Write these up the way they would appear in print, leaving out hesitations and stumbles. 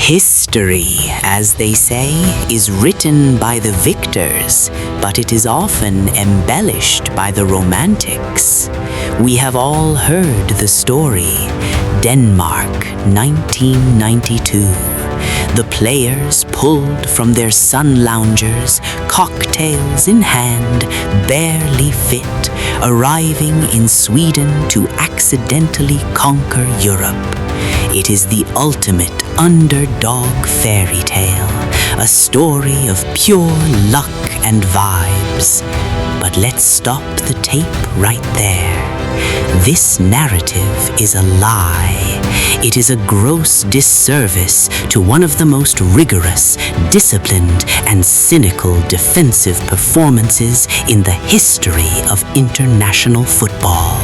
History, as they say, is written by the victors, but it is often embellished by the romantics. We have all heard the story. Denmark, 1992. The players pulled from their sun loungers, cocktails in hand, barely fit, arriving in Sweden to accidentally conquer Europe. It is the ultimate underdog fairy tale, a story of pure luck and vibes. But let's stop the tape right there. This narrative is a lie. It is a gross disservice to one of the most rigorous, disciplined, and cynical defensive performances in the history of international football.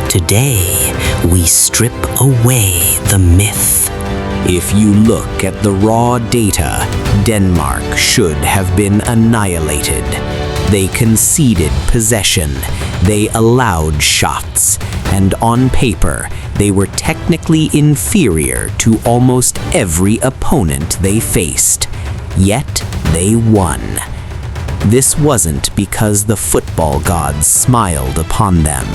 Today, we strip away the myth. If you look at the raw data, Denmark should have been annihilated. They conceded possession, they allowed shots, and on paper, they were technically inferior to almost every opponent they faced. Yet, they won. This wasn't because the football gods smiled upon them.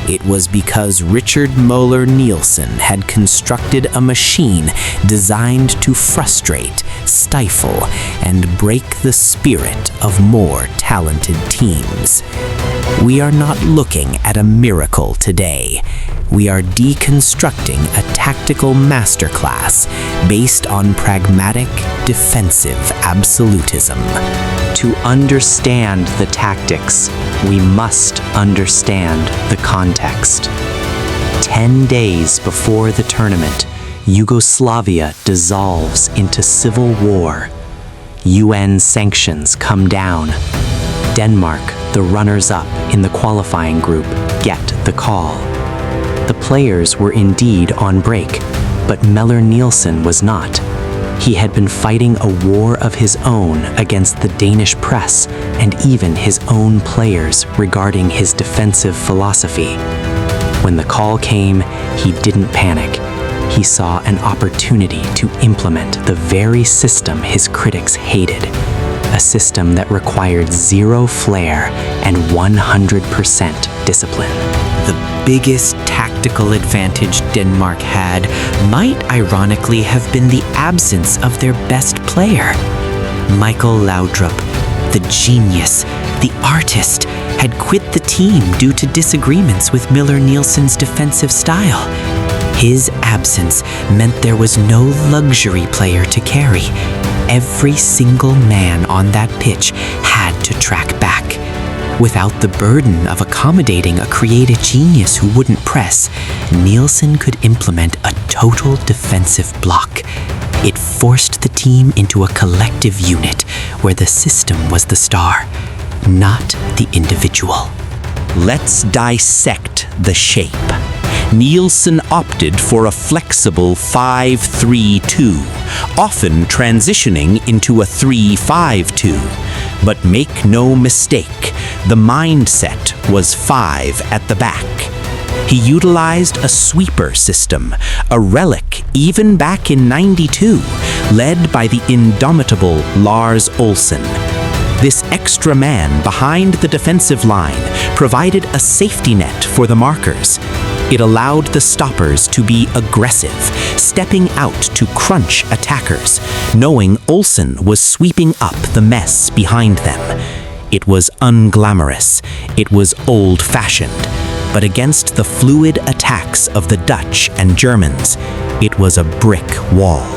It was because Richard Møller Nielsen had constructed a machine designed to frustrate, stifle, and break the spirit of more talented teams. We are not looking at a miracle today. We are deconstructing a tactical masterclass based on pragmatic, defensive absolutism. To understand the tactics, we must understand the context. 10 days before the tournament, Yugoslavia dissolves into civil war. UN sanctions come down. Denmark, the runners-up in the qualifying group, get the call. The players were indeed on break, but Møller Nielsen was not. He had been fighting a war of his own against the Danish press and even his own players regarding his defensive philosophy. When the call came, he didn't panic. He saw an opportunity to implement the very system his critics hated, a system that required zero flair and 100% discipline. The biggest tactical advantage Denmark had might ironically have been the absence of their best player. Schmeichel and Laudrup, the genius, the artist, had quit the team due to disagreements with Møller Nielsen's defensive style. His absence meant there was no luxury player to carry. Every single man on that pitch had to track back. Without the burden of accommodating a creative genius who wouldn't press, Nielsen could implement a total defensive block. It forced the team into a collective unit where the system was the star, not the individual. Let's dissect the shape. Nielsen opted for a flexible 5-3-2, often transitioning into a 3-5-2. But make no mistake, the mindset was 5 at the back. He utilized a sweeper system, a relic even back in '92, led by the indomitable Lars Olsen. This extra man behind the defensive line provided a safety net for the markers. It allowed the stoppers to be aggressive, stepping out to crunch attackers, knowing Olsen was sweeping up the mess behind them. It was unglamorous, it was old-fashioned, but against the fluid attacks of the Dutch and Germans, it was a brick wall.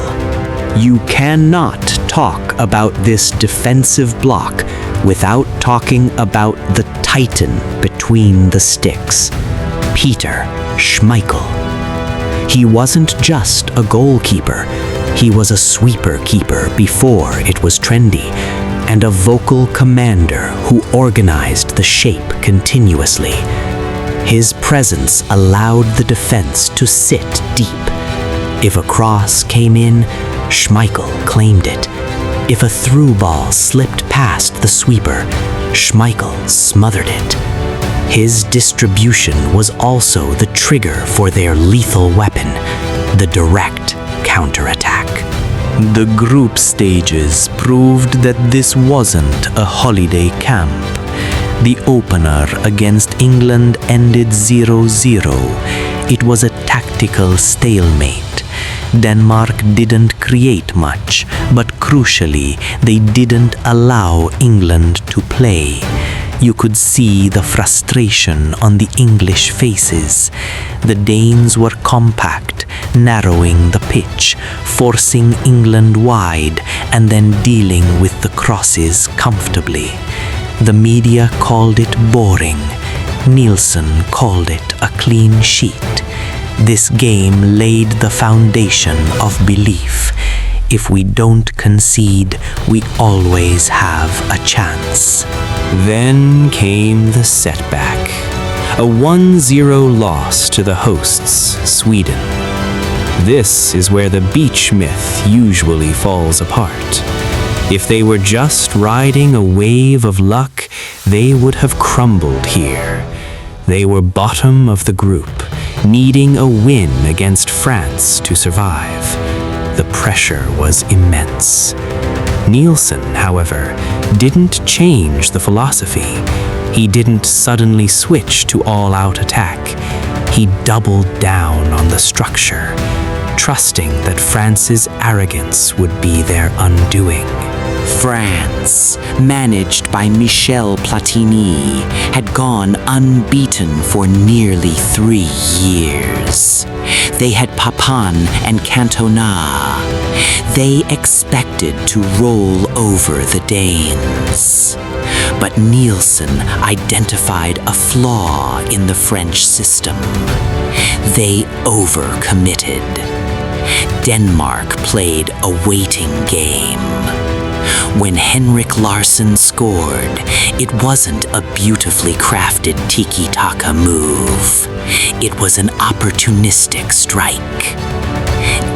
You cannot talk about this defensive block without talking about the titan between the sticks, Peter Schmeichel. He wasn't just a goalkeeper, he was a sweeper keeper before it was trendy, and a vocal commander who organized the shape continuously. His presence allowed the defense to sit deep. If a cross came in, Schmeichel claimed it. If a through ball slipped past the sweeper, Schmeichel smothered it. His distribution was also the trigger for their lethal weapon, the direct counterattack. The group stages proved that this wasn't a holiday camp. The opener against England ended 0-0. It was a tactical stalemate. Denmark didn't create much, but crucially, they didn't allow England to play. You could see the frustration on the English faces. The Danes were compact, narrowing the pitch, forcing England wide, and then dealing with the crosses comfortably. The media called it boring. Nielsen called it a clean sheet. This game laid the foundation of belief. If we don't concede, we always have a chance. Then came the setback. A 1-0 loss to the hosts, Sweden. This is where the beach myth usually falls apart. If they were just riding a wave of luck, they would have crumbled here. They were bottom of the group, needing a win against France to survive. The pressure was immense. Nielsen, however, didn't change the philosophy. He didn't suddenly switch to all-out attack. He doubled down on the structure, trusting that France's arrogance would be their undoing. France, managed by Michel Platini, had gone unbeaten for nearly 3 years. They had Papin and Cantona. They expected to roll over the Danes. But Nielsen identified a flaw in the French system. They overcommitted. Denmark played a waiting game. When Henrik Larsson scored, it wasn't a beautifully crafted tiki-taka move. It was an opportunistic strike.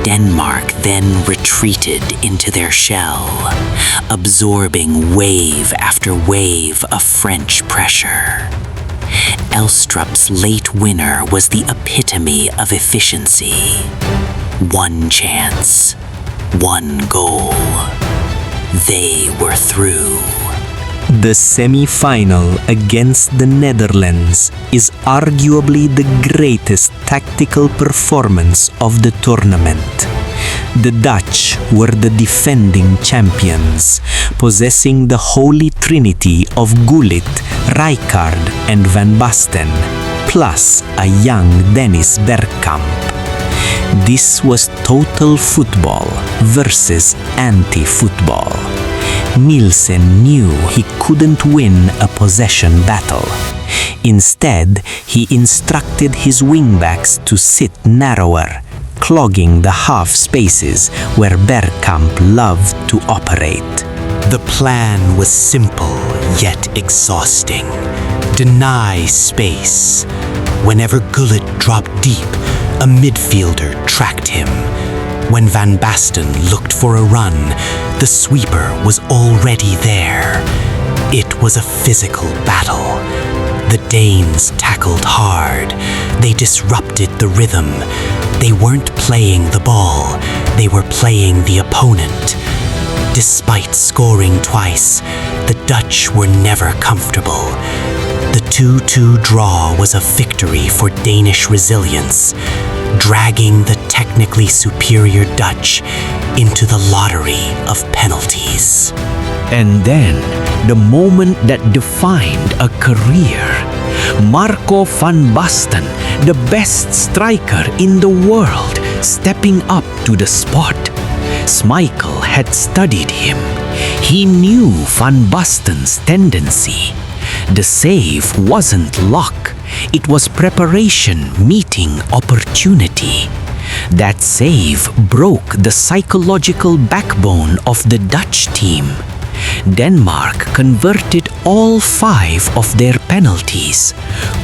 Denmark then retreated into their shell, absorbing wave after wave of French pressure. Elstrup's late winner was the epitome of efficiency. 1 chance, 1 goal. They were through. The semi-final against the Netherlands is arguably the greatest tactical performance of the tournament. The Dutch were the defending champions, possessing the holy trinity of Gullit, Rijkaard and Van Basten, plus a young Dennis Bergkamp. This was total football versus anti-football. Nielsen knew he couldn't win a possession battle. Instead, he instructed his wingbacks to sit narrower, clogging the half spaces where Bergkamp loved to operate. The plan was simple yet exhausting. Deny space. Whenever Gullit dropped deep, a midfielder tracked him. When Van Basten looked for a run, the sweeper was already there. It was a physical battle. The Danes tackled hard. They disrupted the rhythm. They weren't playing the ball, they were playing the opponent. Despite scoring twice, the Dutch were never comfortable. The 2-2 draw was a victory for Danish resilience, dragging the technically superior Dutch into the lottery of penalties. And then, the moment that defined a career. Marco van Basten, the best striker in the world, stepping up to the spot. Schmeichel had studied him. He knew Van Basten's tendency. The save wasn't luck. It was preparation meeting opportunity. That save broke the psychological backbone of the Dutch team. Denmark converted all 5 of their penalties.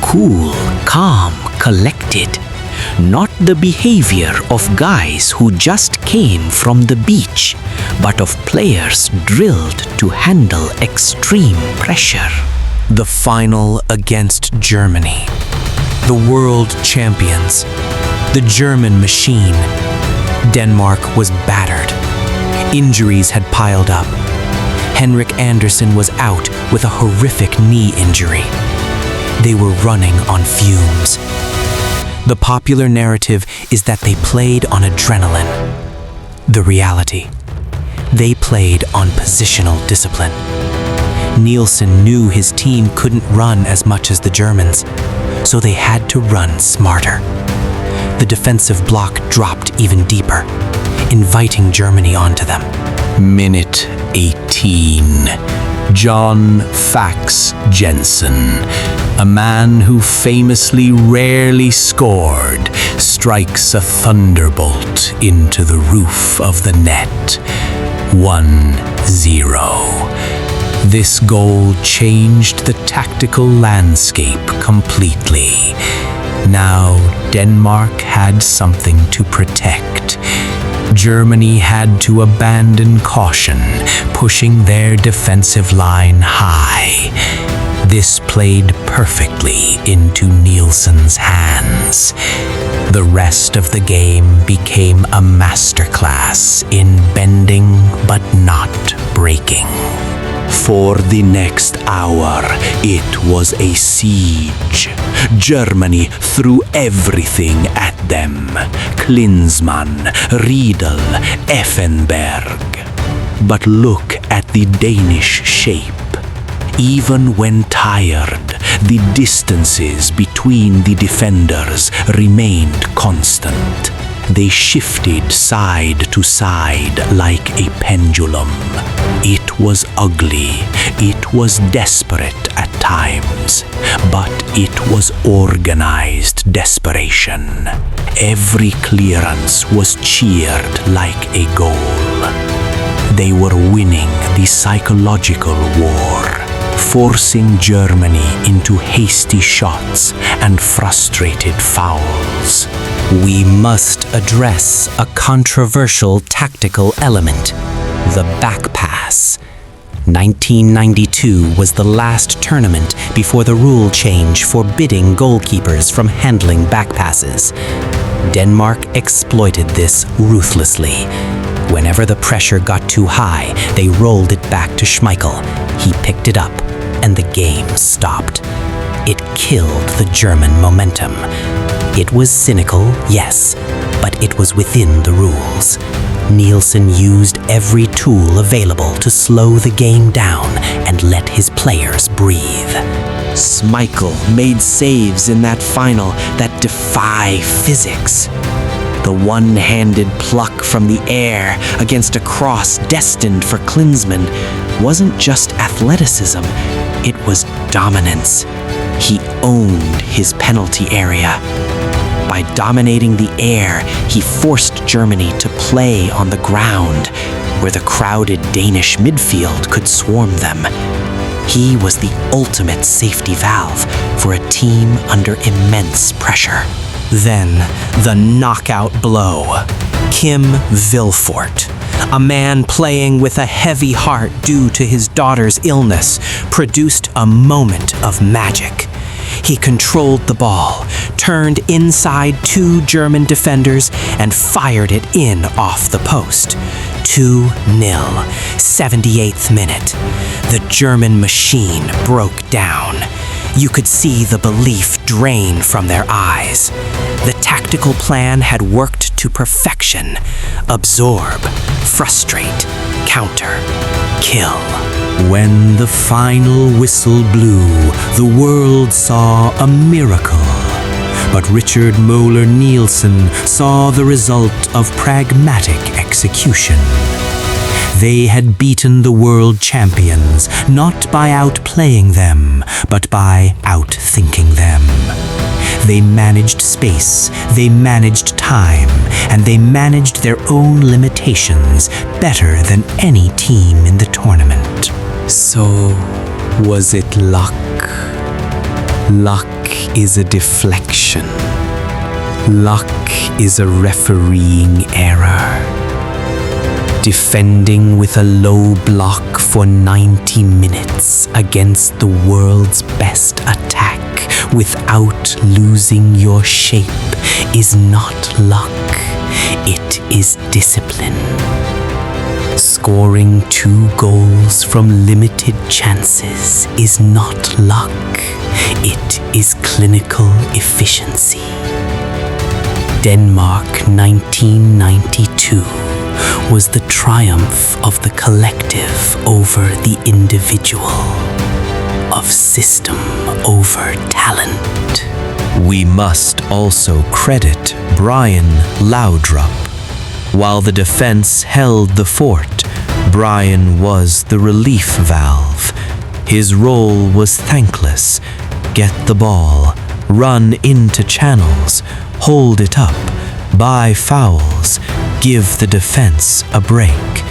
Cool, calm, collected. Not the behavior of guys who just came from the beach, but of players drilled to handle extreme pressure. The final against Germany. The world champions. The German machine. Denmark was battered. Injuries had piled up. Henrik Andersen was out with a horrific knee injury. They were running on fumes. The popular narrative is that they played on adrenaline. The reality, they played on positional discipline. Nielsen knew his team couldn't run as much as the Germans, so they had to run smarter. The defensive block dropped even deeper, inviting Germany onto them. Minute 18. John Fax Jensen, a man who famously rarely scored, strikes a thunderbolt into the roof of the net. 1-0. This goal changed the tactical landscape completely. Now Denmark had something to protect. Germany had to abandon caution, pushing their defensive line high. This played perfectly into Nielsen's hands. The rest of the game became a masterclass in bending but not breaking. For the next hour, it was a siege. Germany threw everything at them. Klinsmann, Riedel, Effenberg. But look at the Danish shape. Even when tired, the distances between the defenders remained constant. They shifted side to side like a pendulum. It was ugly, it was desperate at times, but it was organized desperation. Every clearance was cheered like a goal. They were winning the psychological war, forcing Germany into hasty shots and frustrated fouls. We must address a controversial tactical element, the back pass. 1992 was the last tournament before the rule change forbidding goalkeepers from handling back passes. Denmark exploited this ruthlessly. Whenever the pressure got too high, they rolled it back to Schmeichel. He picked it up, and the game stopped. It killed the German momentum. It was cynical, yes, but it was within the rules. Nielsen used every tool available to slow the game down and let his players breathe. Schmeichel made saves in that final that defy physics. The one-handed pluck from the air against a cross destined for Klinsmann wasn't just athleticism, it was dominance. He owned his penalty area. By dominating the air, he forced Germany to play on the ground, where the crowded Danish midfield could swarm them. He was the ultimate safety valve for a team under immense pressure. Then, the knockout blow. Kim Vilfort, a man playing with a heavy heart due to his daughter's illness, produced a moment of magic. He controlled the ball, turned inside two German defenders, and fired it in off the post. 2-0, 78th minute. The German machine broke down. You could see the belief drain from their eyes. The tactical plan had worked to perfection. Absorb, frustrate, counter, kill. When the final whistle blew, the world saw a miracle. But Richard Møller Nielsen saw the result of pragmatic execution. They had beaten the world champions, not by outplaying them, but by outthinking them. They managed space, they managed time, and they managed their own limitations better than any team in the tournament. So, was it luck? Luck is a deflection. Luck is a refereeing error. Defending with a low block for 90 minutes against the world's best attack without losing your shape is not luck. It is discipline. Scoring 2 goals from limited chances is not luck. It is clinical efficiency. Denmark 1992 was the triumph of the collective over the individual, of system over talent. We must also credit Brian Laudrup. While the defense held the fort, Brian was the relief valve. His role was thankless. Get the ball, run into channels, hold it up, buy fouls, give the defense a break.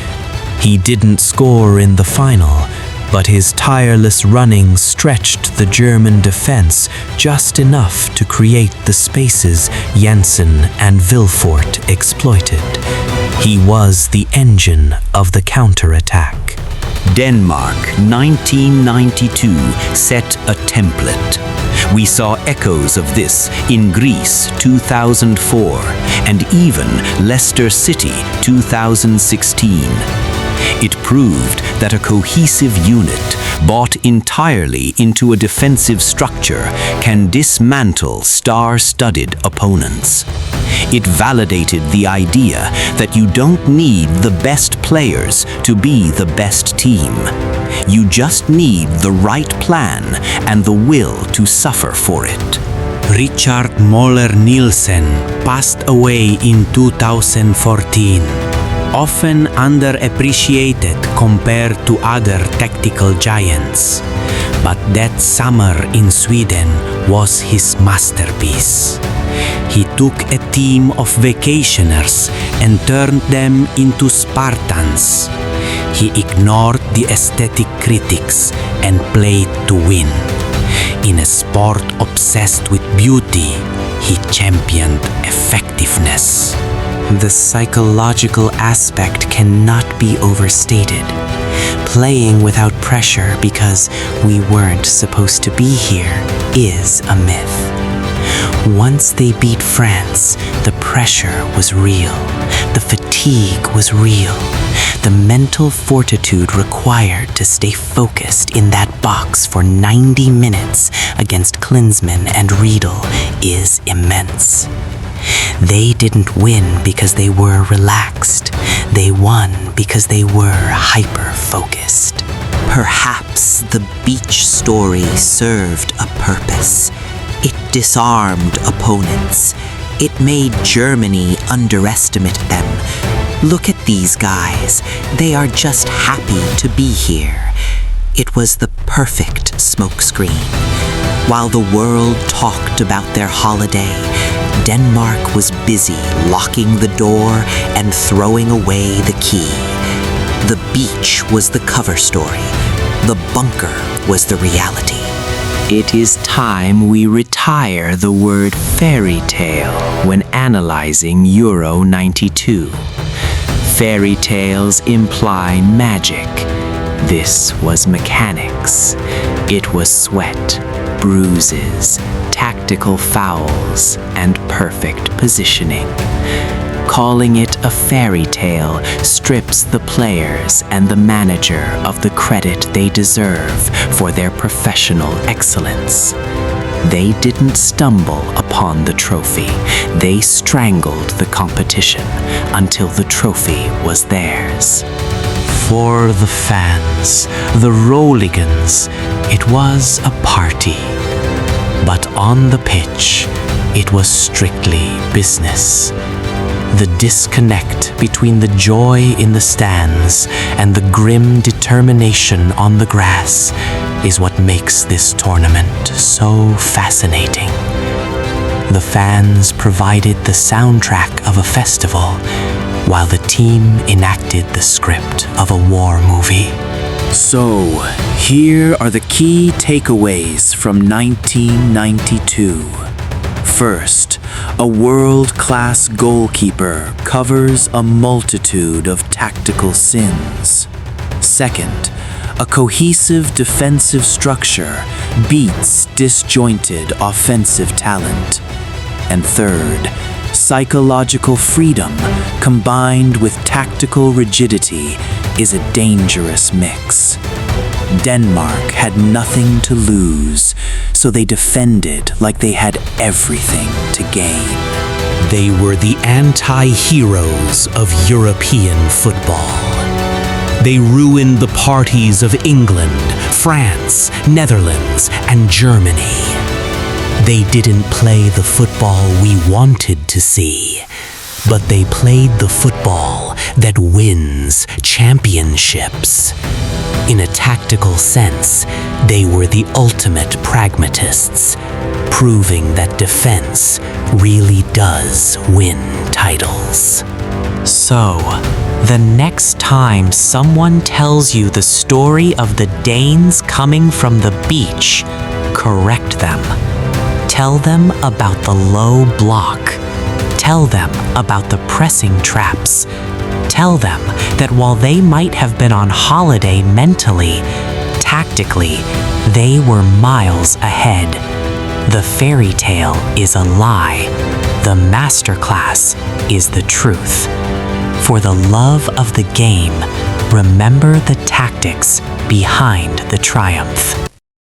He didn't score in the final, but his tireless running stretched the German defense just enough to create the spaces Jensen and Vilfort exploited. He was the engine of the counterattack. Denmark 1992 set a template. We saw echoes of this in Greece 2004 and even Leicester City 2016. It proved that a cohesive unit, bought entirely into a defensive structure, can dismantle star-studded opponents. It validated the idea that you don't need the best players to be the best team. You just need the right plan and the will to suffer for it. Richard Møller Nielsen passed away in 2014. Often underappreciated compared to other tactical giants. But that summer in Sweden was his masterpiece. He took a team of vacationers and turned them into Spartans. He ignored the aesthetic critics and played to win. In a sport obsessed with beauty, he championed effectiveness. The psychological aspect cannot be overstated. Playing without pressure because we weren't supposed to be here is a myth. Once they beat France, the pressure was real. The fatigue was real. The mental fortitude required to stay focused in that box for 90 minutes against Klinsmann and Riedel is immense. They didn't win because they were relaxed. They won because they were hyper-focused. Perhaps the beach story served a purpose. It disarmed opponents. It made Germany underestimate them. Look at these guys. They are just happy to be here. It was the perfect smokescreen. While the world talked about their holiday, Denmark was busy locking the door and throwing away the key. The beach was the cover story. The bunker was the reality. It is time we retire the word fairy tale when analyzing Euro 92. Fairy tales imply magic. This was mechanics. It was sweat, bruises, tactical fouls, and perfect positioning. Calling it a fairy tale strips the players and the manager of the credit they deserve for their professional excellence. They didn't stumble upon the trophy. They strangled the competition until the trophy was theirs. For the fans, the Roligans, it was a party. But on the pitch, it was strictly business. The disconnect between the joy in the stands and the grim determination on the grass is what makes this tournament so fascinating. The fans provided the soundtrack of a festival, while the team enacted the script of a war movie. So, here are the key takeaways from 1992. First, a world-class goalkeeper covers a multitude of tactical sins. Second, a cohesive defensive structure beats disjointed offensive talent. And third, psychological freedom combined with tactical rigidity is a dangerous mix. Denmark had nothing to lose, so they defended like they had everything to gain. They were the anti-heroes of European football. They ruined the parties of England, France, Netherlands, and Germany. They didn't play the football we wanted to see, but they played the football that wins championships. In a tactical sense, they were the ultimate pragmatists, proving that defense really does win titles. So, the next time someone tells you the story of the Danes coming from the beach, correct them. Tell them about the low block. Tell them about the pressing traps. Tell them that while they might have been on holiday mentally, tactically, they were miles ahead. The fairy tale is a lie. The masterclass is the truth. For the love of the game, remember the tactics behind the triumph.